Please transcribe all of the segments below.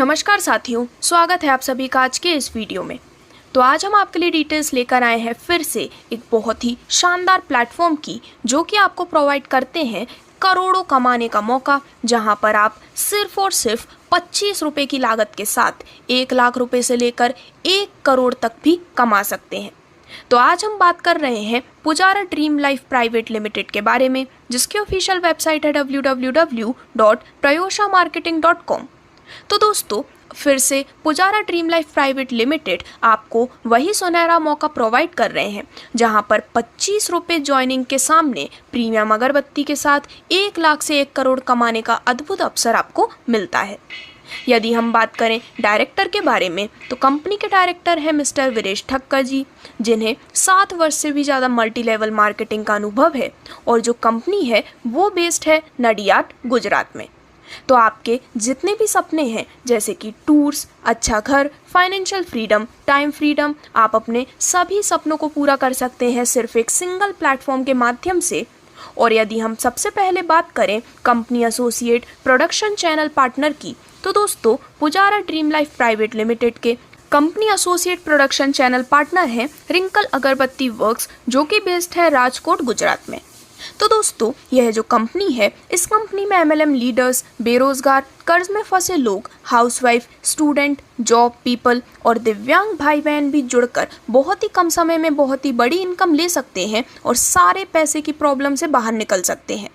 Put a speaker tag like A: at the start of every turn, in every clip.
A: नमस्कार साथियों, स्वागत है आप सभी का आज के इस वीडियो में। तो आज हम आपके लिए डिटेल्स लेकर आए हैं फिर से एक बहुत ही शानदार प्लेटफॉर्म की, जो कि आपको प्रोवाइड करते हैं करोड़ों कमाने का मौका, जहां पर आप सिर्फ और सिर्फ 25 रुपये की लागत के साथ 1 लाख रुपए से लेकर 1 करोड़ तक भी कमा सकते हैं। तो आज हम बात कर रहे हैं Pujara dream life private limited के बारे में, जिसकी ऑफिशियल वेबसाइट है www.prayoshamarketing.com। तो दोस्तों, फिर से Pujara dream life private limited आपको वही सुनहरा मौका प्रोवाइड कर रहे हैं, जहां पर 25 रुपये ज्वाइनिंग के सामने प्रीमियम अगरबत्ती के साथ 1 लाख से 1 करोड़ कमाने का अद्भुत अवसर आपको मिलता है। यदि हम बात करें डायरेक्टर के बारे में, तो कंपनी के डायरेक्टर हैं मिस्टर वीरेश ठक्कर जी, जिन्हें 7 वर्ष से भी ज़्यादा मल्टी लेवल मार्केटिंग का अनुभव है, और जो कंपनी है वो बेस्ड है नडियाद, गुजरात में। तो आपके जितने भी सपने हैं, जैसे कि टूर्स, अच्छा घर, फाइनेंशियल फ्रीडम, टाइम फ्रीडम, आप अपने सभी सपनों को पूरा कर सकते हैं सिर्फ एक सिंगल प्लेटफॉर्म के माध्यम से। और यदि हम सबसे पहले बात करें company associate production channel partner की, तो दोस्तों Pujara dream life private limited के company associate production channel partner हैं रिंकल अगरबत्ती वर्क्स, जो कि बेस्ड है राजकोट, गुजरात में। तो दोस्तों, यह जो कंपनी है, इस कंपनी में MLM लीडर्स, बेरोजगार, कर्ज में फंसे लोग, हाउसवाइफ, स्टूडेंट, जॉब पीपल और दिव्यांग भाई बहन भी जुड़कर बहुत ही कम समय में बहुत ही बड़ी इनकम ले सकते हैं और सारे पैसे की प्रॉब्लम से बाहर निकल सकते हैं।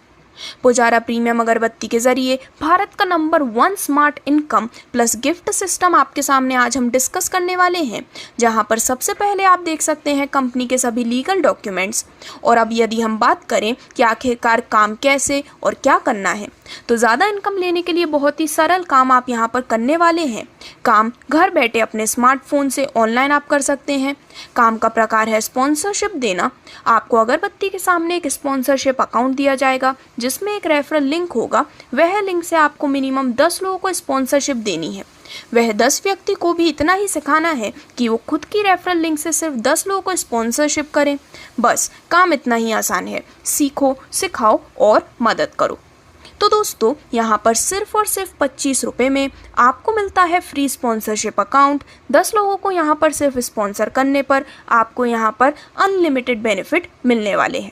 A: पुजारा प्रीमियम अगरबत्ती के जरिए भारत का number 1 smart income plus gift system आपके सामने आज हम डिस्कस करने वाले हैं, जहां पर सबसे पहले आप देख सकते हैं कंपनी के सभी लीगल डॉक्यूमेंट्स। और अब यदि हम बात करें कि आखिरकार काम कैसे और क्या करना है, तो ज़्यादा इनकम लेने के लिए बहुत ही सरल काम आप यहां पर करने वाले हैं। काम घर बैठे अपने स्मार्टफोन से ऑनलाइन आप कर सकते हैं। काम का प्रकार है स्पॉन्सरशिप देना। आपको अगरबत्ती के सामने एक स्पॉन्सरशिप अकाउंट दिया जाएगा, जिसमें एक रेफरल लिंक होगा। वह लिंक से आपको मिनिमम 10 लोगों को स्पॉन्सरशिप देनी है। वह 10 व्यक्ति को भी इतना ही सिखाना है कि वो खुद की रेफरल लिंक से सिर्फ 10 लोगों को स्पॉन्सरशिप करें। बस काम इतना ही आसान है। सीखो, सिखाओ और मदद करो। तो दोस्तों, यहाँ पर सिर्फ और सिर्फ 25 रुपये में आपको मिलता है फ्री स्पॉन्सरशिप अकाउंट। 10 लोगों को यहाँ पर सिर्फ स्पॉन्सर करने पर आपको यहाँ पर अनलिमिटेड बेनिफिट मिलने वाले हैं।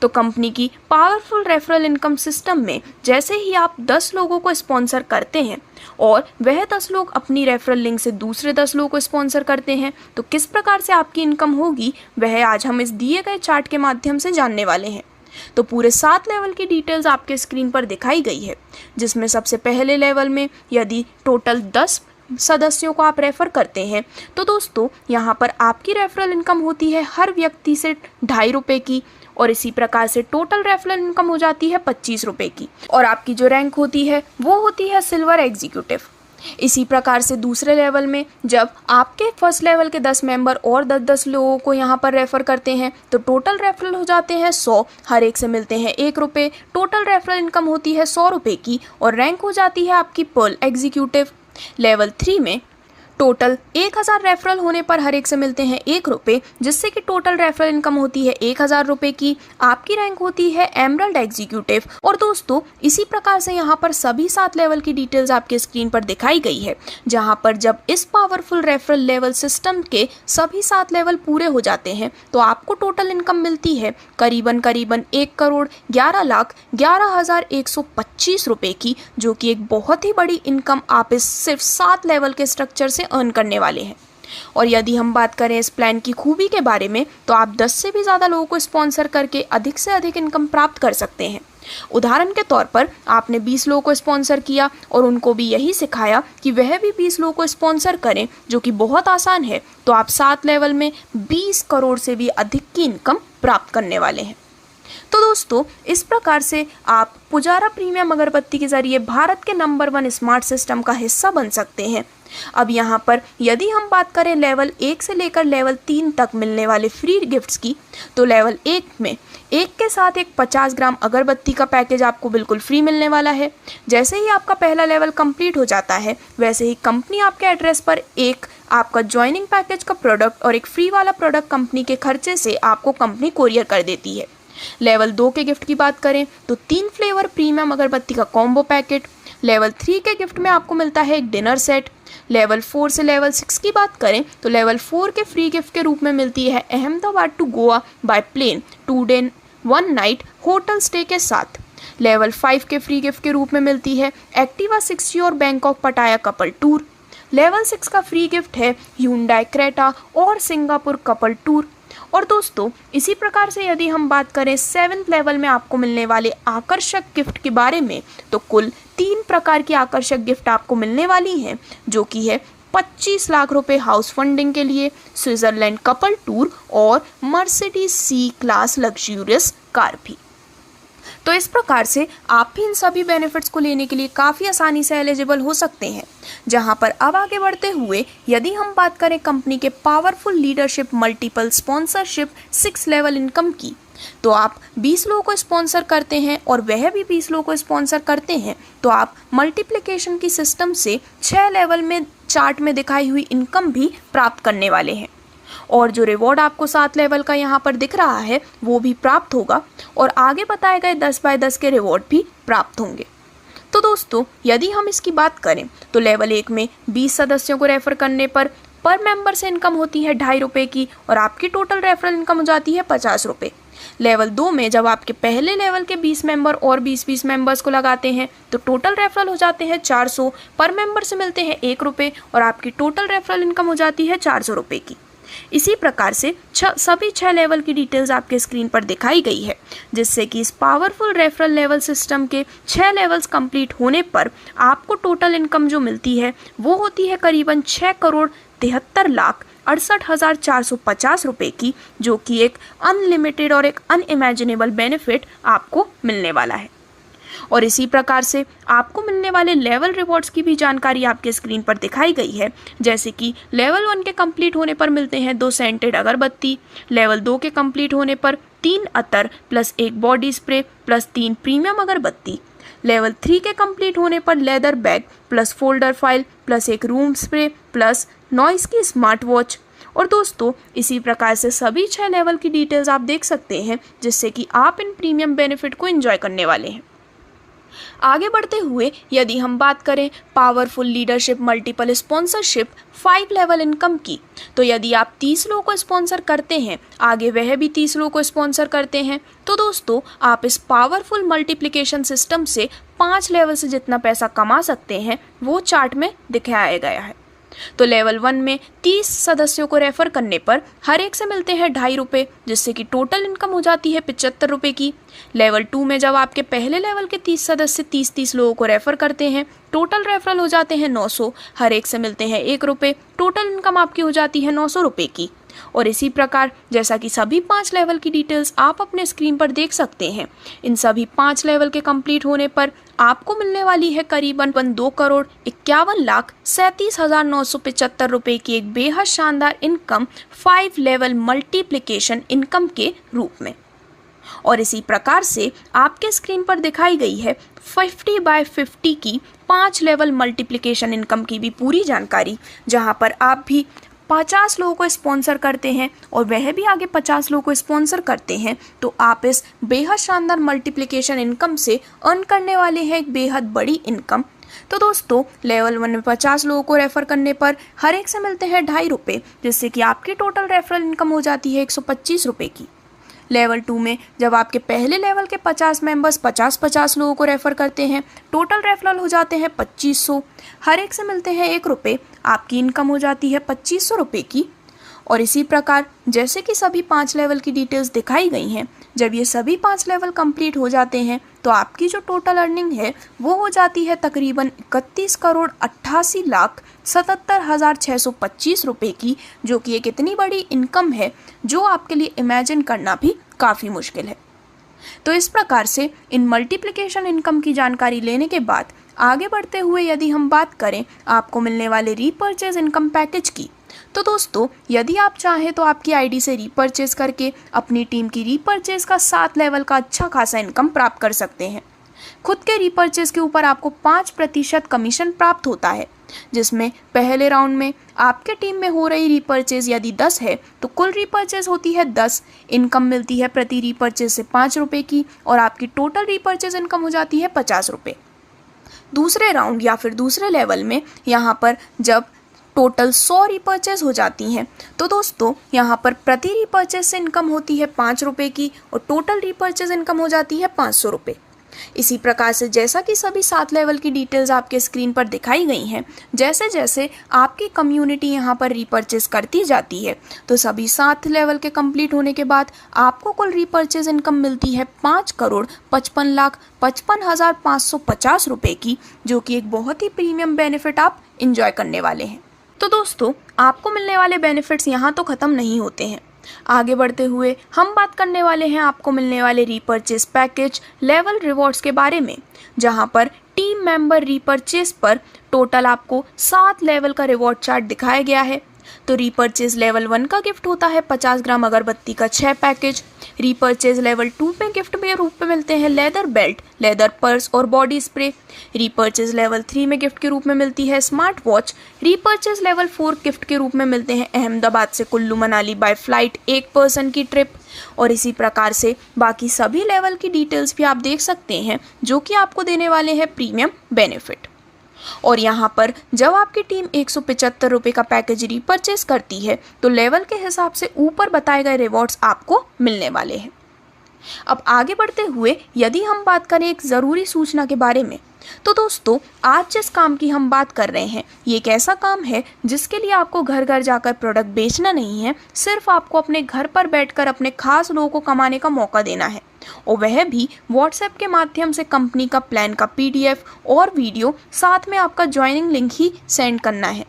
A: तो कंपनी की पावरफुल रेफरल इनकम सिस्टम में जैसे ही आप 10 लोगों को स्पॉन्सर करते हैं और वह 10 लोग अपनी रेफरल लिंक से दूसरे 10 लोगों को स्पॉन्सर करते हैं, तो किस प्रकार से आपकी इनकम होगी, वह आज हम इस दिए गए चार्ट के माध्यम से जानने वाले हैं। तो पूरे 7 लेवल की डिटेल्स आपके स्क्रीन पर दिखाई गई है, जिसमें सबसे पहले लेवल में यदि टोटल 10 सदस्यों को आप रेफर करते हैं, तो दोस्तों यहाँ पर आपकी रेफरल इनकम होती है हर व्यक्ति से 2.5 रुपये की, और इसी प्रकार से टोटल रेफरल इनकम हो जाती है 25 रुपये की। और आपकी जो रैंक होती है वो होती है सिल्वर एग्जीक्यूटिव। इसी प्रकार से दूसरे लेवल में जब आपके फर्स्ट लेवल के 10 मेंबर और 10-10 लोगों को यहाँ पर रेफर करते हैं, तो टोटल रेफरल हो जाते हैं 100, हर एक से मिलते हैं 1 रुपये। टोटल रेफरल इनकम होती है 100 रुपये की, और रैंक हो जाती है आपकी पर्ल एग्जीक्यूटिव। लेवल 3 में टोटल 1000 रेफरल होने पर हर एक से मिलते हैं 1 रुपये, जिससे कि टोटल रेफरल इनकम होती है 1000 रुपये की। आपकी रैंक होती है एमरल्ड एग्जीक्यूटिव। और दोस्तों, इसी प्रकार से यहाँ पर सभी 7 लेवल की डिटेल्स आपके स्क्रीन पर दिखाई गई है, जहाँ पर जब इस पावरफुल रेफरल लेवल सिस्टम के सभी 7 लेवल पूरे हो जाते हैं, तो आपको टोटल इनकम मिलती है करीबन 1,11,11,125 रुपये की, जो कि एक बहुत ही बड़ी इनकम आप इस सिर्फ 7 लेवल के स्ट्रक्चर से अर्न करने वाले हैं। और यदि हम बात करें इस प्लान की खूबी के बारे में, तो आप 10 से भी ज़्यादा लोगों को स्पॉन्सर करके अधिक से अधिक इनकम प्राप्त कर सकते हैं। उदाहरण के तौर पर आपने 20 लोगों को स्पॉन्सर किया और उनको भी यही सिखाया कि वह भी 20 लोगों को स्पॉन्सर करें, जो कि बहुत आसान है, तो आप 7 लेवल में 20 करोड़ से भी अधिक की इनकम प्राप्त करने वाले हैं। तो दोस्तों, इस प्रकार से आप पुजारा प्रीमियम अगरबत्ती के जरिए भारत के नंबर 1 स्मार्ट सिस्टम का हिस्सा बन सकते हैं। अब यहाँ पर यदि हम बात करें लेवल 1 से लेकर लेवल 3 तक मिलने वाले फ्री गिफ्ट्स की, तो लेवल 1 में 1 के साथ एक 50 ग्राम अगरबत्ती का पैकेज आपको बिल्कुल फ्री मिलने वाला है। जैसे ही आपका पहला लेवल कंप्लीट हो जाता है, वैसे ही कंपनी आपके एड्रेस पर एक आपका ज्वाइनिंग पैकेज का प्रोडक्ट और एक फ्री वाला प्रोडक्ट कंपनी के खर्चे से आपको कंपनी कोरियर कर देती है। लेवल 2 के गिफ्ट की बात करें तो 3 फ्लेवर प्रीमियम अगरबत्ती का कॉम्बो पैकेट, लेवल 3 के गिफ्ट में आपको मिलता है एक डिनर सेट। लेवल 4 से लेवल 6 की बात करें तो लेवल 4 के फ्री गिफ्ट के रूप में मिलती है Ahmedabad to Goa by plane 2 day 1 night hotel stay के साथ। लेवल 5 के फ्री गिफ्ट के रूप में मिलती है एक्टिवा 60 और बैंकॉक पटाया कपल टूर। लेवल 6 का फ्री गिफ्ट है Hyundai क्रेटा और सिंगापुर कपल टूर। और दोस्तों इसी प्रकार से यदि हम बात करें 7th लेवल में आपको मिलने वाले आकर्षक गिफ्ट के बारे में, तो कुल 3 प्रकार की आकर्षक गिफ्ट आपको मिलने वाली हैं, जो कि है 25 लाख रुपए हाउस फंडिंग के लिए, स्विट्जरलैंड कपल टूर और Mercedes C class luxurious car भी। तो इस प्रकार से आप भी इन सभी बेनिफिट्स को लेने के लिए काफ़ी आसानी से एलिजिबल हो सकते हैं। जहां पर अब आगे बढ़ते हुए यदि हम बात करें कंपनी के powerful leadership multiple sponsorship 6 level income की, तो आप 20 लोगों को स्पॉन्सर करते हैं और वह भी 20 लोगों को स्पॉन्सर करते हैं, तो आप मल्टीप्लिकेशन की सिस्टम से 6 लेवल में चार्ट में दिखाई हुई इनकम भी प्राप्त करने वाले हैं। और जो रिवॉर्ड आपको 7 लेवल का यहाँ पर दिख रहा है वो भी प्राप्त होगा और आगे बताए गए 10 बाय 10 के रिवॉर्ड भी प्राप्त होंगे। तो दोस्तों यदि हम इसकी बात करें तो लेवल 1 में 20 सदस्यों को रेफर करने पर मेंबर से इनकम होती है 2.5 रुपये की और आपकी टोटल रेफरल इनकम हो जाती है 50 रुपये। लेवल 2 में जब आपके पहले लेवल के 20 मेंबर और 20-20 मेंबर्स को लगाते हैं तो टोटल रेफरल हो जाते हैं 400, पर मेंबर से मिलते हैं 1 रुपये और आपकी टोटल रेफरल इनकम हो जाती है 400 रुपये की। इसी प्रकार से सभी 6 लेवल की डिटेल्स आपके स्क्रीन पर दिखाई गई है, जिससे कि इस पावरफुल रेफरल लेवल सिस्टम के 6 लेवल्स कंप्लीट होने पर आपको टोटल इनकम जो मिलती है वो होती है करीबन 6,73,68,450 रुपये की, जो कि एक अनलिमिटेड और एक अनइमेजिनेबल बेनिफिट आपको मिलने वाला है। और इसी प्रकार से आपको मिलने वाले लेवल रिवॉर्ड्स की भी जानकारी आपके स्क्रीन पर दिखाई गई है, जैसे कि लेवल 1 के कंप्लीट होने पर मिलते हैं 2 सेंटेड अगरबत्ती, लेवल 2 के कंप्लीट होने पर 3 अतर plus 1 body spray plus 3 premium अगरबत्ती, लेवल 3 के कंप्लीट होने पर leather bag plus folder file plus 1 room spray plus noise की स्मार्ट वॉच। और दोस्तों इसी प्रकार से सभी 6 लेवल की डिटेल्स आप देख सकते हैं, जिससे कि आप इन प्रीमियम बेनिफिट को एंजॉय करने वाले हैं। आगे बढ़ते हुए यदि हम बात करें powerful leadership multiple sponsorship 5 level income की, तो यदि आप 30 लोगों को स्पॉन्सर करते हैं, आगे वह भी 30 लोगों को स्पॉन्सर करते हैं, तो दोस्तों आप इस पावरफुल मल्टीप्लिकेशन सिस्टम से 5 लेवल से जितना पैसा कमा सकते हैं वो चार्ट में दिखाया गया है। तो लेवल 1 में 30 सदस्यों को रेफर करने पर हर एक से मिलते हैं 2.5 रुपये, जिससे कि टोटल इनकम हो जाती है 75 रुपये की। लेवल 2 में जब आपके पहले लेवल के 30 सदस्य 30-30 लोगों को रेफर करते हैं, टोटल रेफरल हो जाते हैं 900, हर एक से मिलते हैं 1 रुपये, टोटल इनकम आपकी हो जाती है 900 रुपये की। और इसी प्रकार जैसा कि सभी 5 लेवल की डिटेल्स आप अपने स्क्रीन पर देख सकते हैं, इन सभी 5 लेवल के कंप्लीट होने पर आपको मिलने वाली है करीबन 2,51,37,975 रुपये की एक बेहद शानदार इनकम 5 लेवल मल्टीप्लिकेशन इनकम के रूप में। और इसी प्रकार से आपके स्क्रीन पर दिखाई गई है 50/50 की 5 लेवल मल्टीप्लिकेशन इनकम की भी पूरी जानकारी, जहां पर आप भी 50 लोगों को स्पॉन्सर करते हैं और वह भी आगे 50 लोगों को स्पॉन्सर करते हैं, तो आप इस बेहद शानदार मल्टीप्लिकेशन इनकम से अर्न करने वाले हैं एक बेहद बड़ी इनकम। तो दोस्तों लेवल 1 में 50 लोगों को रेफर करने पर हर एक से मिलते हैं 2.5 रुपये, जिससे कि आपकी टोटल रेफरल इनकम हो जाती है 125 रुपये की। लेवल 2 में जब आपके पहले लेवल के 50 मेंबर्स 50-50 लोगों को रेफर करते हैं, टोटल रेफरल हो जाते हैं 2500, हर एक से मिलते हैं 1 रुपये, आपकी इनकम हो जाती है 2500 रुपये की। और इसी प्रकार जैसे कि सभी 5 लेवल की डिटेल्स दिखाई गई हैं, जब ये सभी 5 लेवल कंप्लीट हो जाते हैं तो आपकी जो टोटल अर्निंग है वो हो जाती है तकरीबन 31,88,77,625 रुपये की, जो कि एक इतनी बड़ी इनकम है जो आपके लिए इमेजिन करना भी काफ़ी मुश्किल है। तो इस प्रकार से इन मल्टीप्लिकेशन इनकम की जानकारी लेने के बाद आगे बढ़ते हुए यदि हम बात करें आपको मिलने वाले रीपर्चेज इनकम पैकेज की, तो दोस्तों यदि आप चाहें तो आपकी आईडी से रीपर्चेज करके अपनी टीम की रीपर्चेज का 7 लेवल का अच्छा खासा इनकम प्राप्त कर सकते हैं। खुद के रीपर्चेज के ऊपर आपको 5% कमीशन प्राप्त होता है, जिसमें पहले राउंड में आपके टीम में हो रही रीपर्चेज यदि 10 है तो कुल रीपर्चेज होती है 10, इनकम मिलती है प्रति रीपर्चेज से 5 रुपये की और आपकी टोटल रीपर्चेज इनकम हो जाती है 50 रुपये। दूसरे राउंड या फिर दूसरे लेवल में यहाँ पर जब टोटल 100 रीपर्चेज हो जाती हैं तो दोस्तों यहाँ पर प्रति रीपर्चेज से इनकम होती है 5 रुपये की और टोटल रीपर्चेज इनकम हो जाती है 500 रुपये। इसी प्रकार से जैसा कि सभी 7 लेवल की डिटेल्स आपके स्क्रीन पर दिखाई गई हैं, जैसे जैसे आपकी कम्युनिटी यहाँ पर रीपर्चेज करती जाती है तो सभी 7 लेवल के कंप्लीट होने के बाद आपको कुल रीपर्चेज इनकम मिलती है 5,55,55,550 रुपये की, जो कि एक बहुत ही प्रीमियम बेनिफिट आप इंजॉय करने वाले हैं। तो दोस्तों आपको मिलने वाले बेनिफिट्स यहाँ तो ख़त्म नहीं होते हैं। आगे बढ़ते हुए हम बात करने वाले हैं आपको मिलने वाले रीपर्चेज पैकेज लेवल रिवॉर्ड्स के बारे में, जहां पर टीम मेंबर रीपर्चेज पर टोटल आपको 7 लेवल का रिवॉर्ड चार्ट दिखाया गया है। तो रीपर्चेज लेवल 1 का गिफ्ट होता है 50 ग्राम अगरबत्ती का 6 पैकेज। रीपर्चेज लेवल 2 में गिफ्ट के रूप में मिलते हैं लेदर बेल्ट, लेदर पर्स और बॉडी स्प्रे। रीपर्चेज लेवल 3 में गिफ्ट के रूप में मिलती है smart watch. Repurchase level 4 gift के रूप में मिलते हैं अहमदाबाद से Kullu Manali by flight 1 person की ट्रिप। और इसी प्रकार से बाकी सभी लेवल की डिटेल्स भी आप देख सकते हैं जो कि आपको देने वाले हैं प्रीमियम बेनिफिट। और यहाँ पर जब आपकी टीम 175 रुपये का पैकेज रीपर्चेस करती है तो लेवल के हिसाब से ऊपर बताए गए रिवॉर्ड्स आपको मिलने वाले हैं। अब आगे बढ़ते हुए यदि हम बात करें एक ज़रूरी सूचना के बारे में, तो दोस्तों आज जिस काम की हम बात कर रहे हैं ये एक ऐसा काम है जिसके लिए आपको घर घर जाकर प्रोडक्ट बेचना नहीं है, सिर्फ आपको अपने घर पर बैठकर अपने खास लोगों को कमाने का मौका देना है, और वह भी व्हाट्सएप के माध्यम से कंपनी का प्लान का PDF और वीडियो, साथ में आपका ज्वाइनिंग लिंक ही सेंड करना है।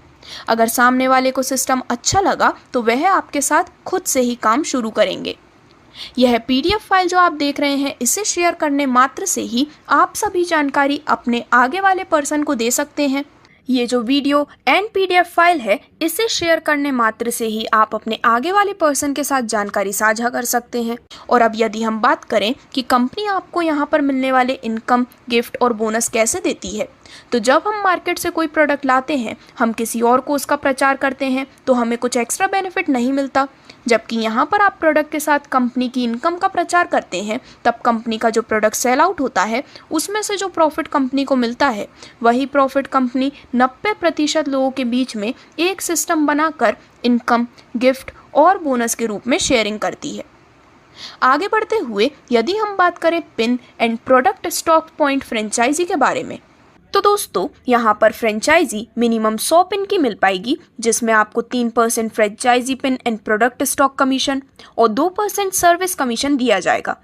A: अगर सामने वाले को सिस्टम अच्छा लगा तो वह आपके साथ खुद से ही काम शुरू करेंगे। यह PDF फाइल जो आप देख रहे हैं, इसे शेयर करने मात्र से ही आप सभी जानकारी अपने आगे वाले पर्सन को दे सकते हैं। ये जो वीडियो एंड PDF फाइल है, इसे शेयर करने मात्र से ही आप अपने आगे वाले पर्सन के साथ जानकारी साझा कर सकते हैं। और अब यदि हम बात करें कि कंपनी आपको यहाँ पर मिलने वाले इनकम, गिफ्ट और बोनस कैसे देती है, तो जब हम मार्केट से कोई प्रोडक्ट लाते हैं, हम किसी और को उसका प्रचार करते हैं तो हमें कुछ एक्स्ट्रा बेनिफिट नहीं मिलता। जबकि यहाँ पर आप प्रोडक्ट के साथ कंपनी की इनकम का प्रचार करते हैं, तब कंपनी का जो प्रोडक्ट सेल आउट होता है उसमें से जो प्रॉफिट कंपनी को मिलता है, वही प्रॉफिट कंपनी 90% लोगों के बीच में एक सिस्टम बनाकर इनकम, गिफ्ट और बोनस के रूप में शेयरिंग करती है। आगे बढ़ते हुए यदि हम बात करें pin and product stock point franchisee के बारे में, तो दोस्तों यहाँ पर फ्रेंचाइजी मिनिमम 100 पिन की मिल पाएगी, जिसमें आपको 3% franchisee pin and product stock commission और 2% सर्विस कमीशन दिया जाएगा।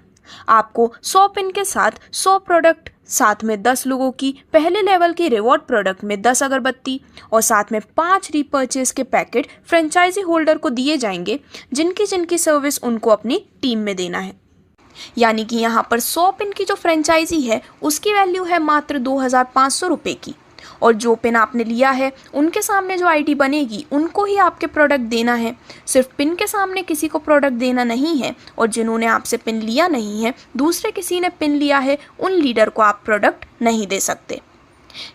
A: आपको 100 पिन के साथ 100 प्रोडक्ट, साथ में 10 लोगों की पहले लेवल की रिवॉर्ड प्रोडक्ट में 10 अगरबत्ती और साथ में 5 रीपर्चेज के पैकेट फ्रेंचाइजी होल्डर को दिए जाएंगे, जिनकी सर्विस उनको अपनी टीम में देना है। यानी कि यहाँ पर 100 पिन की जो फ्रेंचाइजी है उसकी वैल्यू है मात्र 2,500 रुपये की, और जो पिन आपने लिया है उनके सामने जो ID बनेगी उनको ही आपके प्रोडक्ट देना है। सिर्फ पिन के सामने किसी को प्रोडक्ट देना नहीं है, और जिन्होंने आपसे पिन लिया नहीं है, दूसरे किसी ने पिन लिया है, उन लीडर को आप प्रोडक्ट नहीं दे सकते।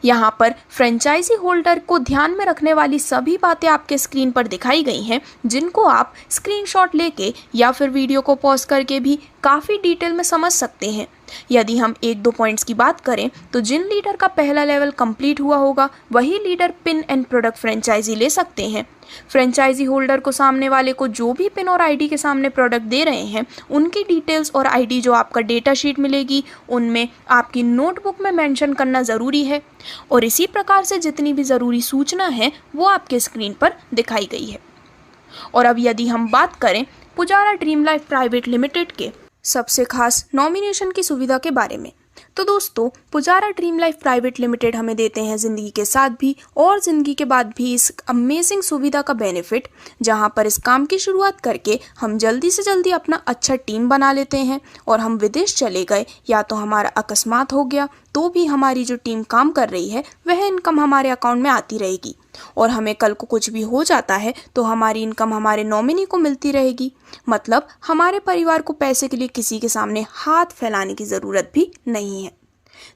A: यहाँ पर फ्रेंचाइजी होल्डर को ध्यान में रखने वाली सभी बातें आपके स्क्रीन पर दिखाई गई हैं, जिनको आप स्क्रीनशॉट लेके या फिर वीडियो को पॉज करके भी काफ़ी डिटेल में समझ सकते हैं। यदि हम 1-2 पॉइंट्स की बात करें तो जिन लीडर का पहला लेवल कंप्लीट हुआ होगा वही leader pin and product franchisee ले सकते हैं। फ्रेंचाइजी होल्डर को सामने वाले को जो भी पिन और ID के सामने प्रोडक्ट दे रहे हैं उनकी डिटेल्स और ID जो आपका डेटा शीट मिलेगी उनमें आपकी नोटबुक में मेंशन करना ज़रूरी है। और इसी प्रकार से जितनी भी ज़रूरी सूचना है वो आपके स्क्रीन पर दिखाई गई है। और अब यदि हम बात करें Pujara dream life private limited के सबसे खास नॉमिनेशन की सुविधा के बारे में, तो दोस्तों Pujara dream life private limited हमें देते हैं ज़िंदगी के साथ भी और ज़िंदगी के बाद भी इस अमेजिंग सुविधा का बेनिफिट, जहां पर इस काम की शुरुआत करके हम जल्दी से जल्दी अपना अच्छा टीम बना लेते हैं, और हम विदेश चले गए या तो हमारा अकस्मात हो गया तो भी हमारी जो टीम काम कर रही है वह इनकम हमारे अकाउंट में आती रहेगी। और हमें कल को कुछ भी हो जाता है तो हमारी इनकम हमारे नॉमिनी को मिलती रहेगी। मतलब हमारे परिवार को पैसे के लिए किसी के सामने हाथ फैलाने की ज़रूरत भी नहीं है।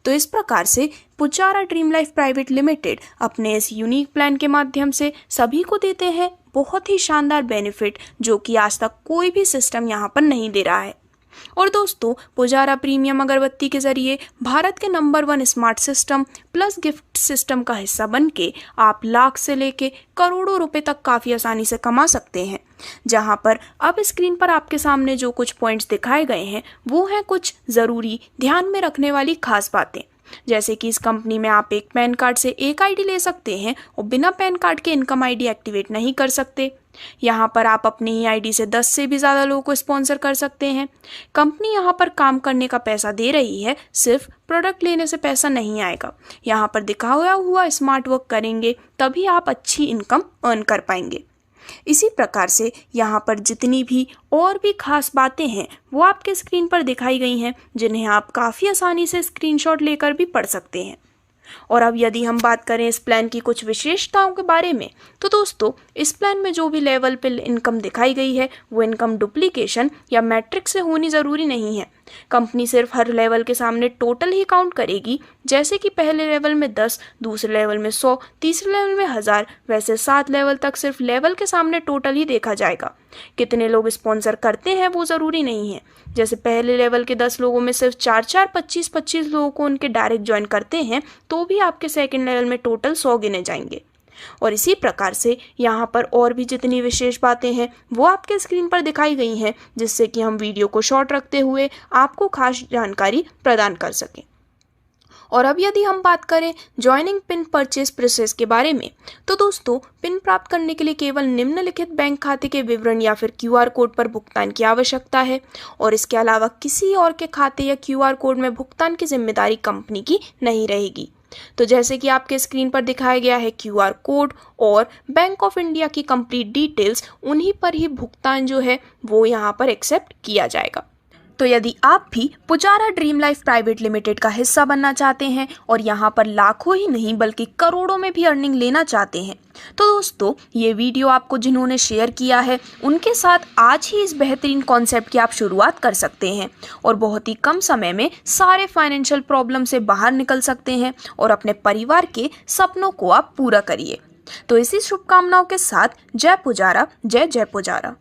A: तो इस प्रकार से Pujara dream life private limited अपने इस यूनिक प्लान के माध्यम से सभी को देते हैं बहुत ही शानदार बेनिफिट, जो कि आज तक कोई भी सिस्टम यहाँ पर नहीं दे रहा है। और दोस्तों, पुजारा प्रीमियम अगरबत्ती के जरिए भारत के number 1 smart system plus gift system का हिस्सा बनके आप लाख से लेके करोड़ों रुपए तक काफ़ी आसानी से कमा सकते हैं। जहां पर अब स्क्रीन पर आपके सामने जो कुछ पॉइंट्स दिखाए गए हैं वो हैं कुछ ज़रूरी ध्यान में रखने वाली खास बातें। जैसे कि इस कंपनी में आप एक पैन कार्ड से एक आईडी ले सकते हैं और बिना पैन कार्ड के इनकम आईडी एक्टिवेट नहीं कर सकते। यहाँ पर आप अपनी ही आईडी से 10 से भी ज़्यादा लोगों को स्पॉन्सर कर सकते हैं। कंपनी यहाँ पर काम करने का पैसा दे रही है, सिर्फ प्रोडक्ट लेने से पैसा नहीं आएगा। यहाँ पर दिखाया हुआ स्मार्ट वर्क करेंगे तभी आप अच्छी इनकम अर्न कर पाएंगे। इसी प्रकार से यहाँ पर जितनी भी और भी खास बातें हैं वो आपके स्क्रीन पर दिखाई गई हैं, जिन्हें आप काफ़ी आसानी से स्क्रीनशॉट लेकर भी पढ़ सकते हैं। और अब यदि हम बात करें इस प्लान की कुछ विशेषताओं के बारे में, तो दोस्तों इस प्लान में जो भी लेवल पे इनकम दिखाई गई है वो इनकम डुप्लीकेशन या मैट्रिक्स से होनी ज़रूरी नहीं है। कंपनी सिर्फ हर लेवल के सामने टोटल ही काउंट करेगी। जैसे कि पहले लेवल में 10, दूसरे लेवल में 100, तीसरे लेवल में 1000, वैसे 7 लेवल तक सिर्फ लेवल के सामने टोटल ही देखा जाएगा। कितने लोग स्पॉन्सर करते हैं वो ज़रूरी नहीं है। जैसे पहले लेवल के 10 लोगों में सिर्फ 4-4, 25-25 लोगों को उनके डायरेक्ट ज्वाइन करते हैं तो भी आपके सेकेंड लेवल में टोटल 100 गिने जाएंगे। और इसी प्रकार से यहाँ पर और भी जितनी विशेष बातें हैं वो आपके स्क्रीन पर दिखाई गई हैं, जिससे कि हम वीडियो को शॉर्ट रखते हुए आपको खास जानकारी प्रदान कर सकें। और अब यदि हम बात करें ज्वाइनिंग पिन परचेज प्रोसेस के बारे में, तो दोस्तों पिन प्राप्त करने के लिए केवल निम्नलिखित बैंक खाते के विवरण या फिर QR कोड पर भुगतान की आवश्यकता है और इसके अलावा किसी और के खाते या QR कोड में भुगतान की जिम्मेदारी कंपनी की नहीं रहेगी। तो जैसे कि आपके स्क्रीन पर दिखाया गया है QR कोड और बैंक ऑफ इंडिया की कंप्लीट डिटेल्स, उन्हीं पर ही भुगतान जो है वो यहाँ पर एक्सेप्ट किया जाएगा। तो यदि आप भी Pujara dream life private limited का हिस्सा बनना चाहते हैं और यहाँ पर लाखों ही नहीं बल्कि करोड़ों में भी अर्निंग लेना चाहते हैं, तो दोस्तों ये वीडियो आपको जिन्होंने शेयर किया है उनके साथ आज ही इस बेहतरीन कॉन्सेप्ट की आप शुरुआत कर सकते हैं और बहुत ही कम समय में सारे फाइनेंशियल प्रॉब्लम से बाहर निकल सकते हैं और अपने परिवार के सपनों को आप पूरा करिए। तो इसी शुभकामनाओं के साथ जय पुजारा, जय जय पुजारा।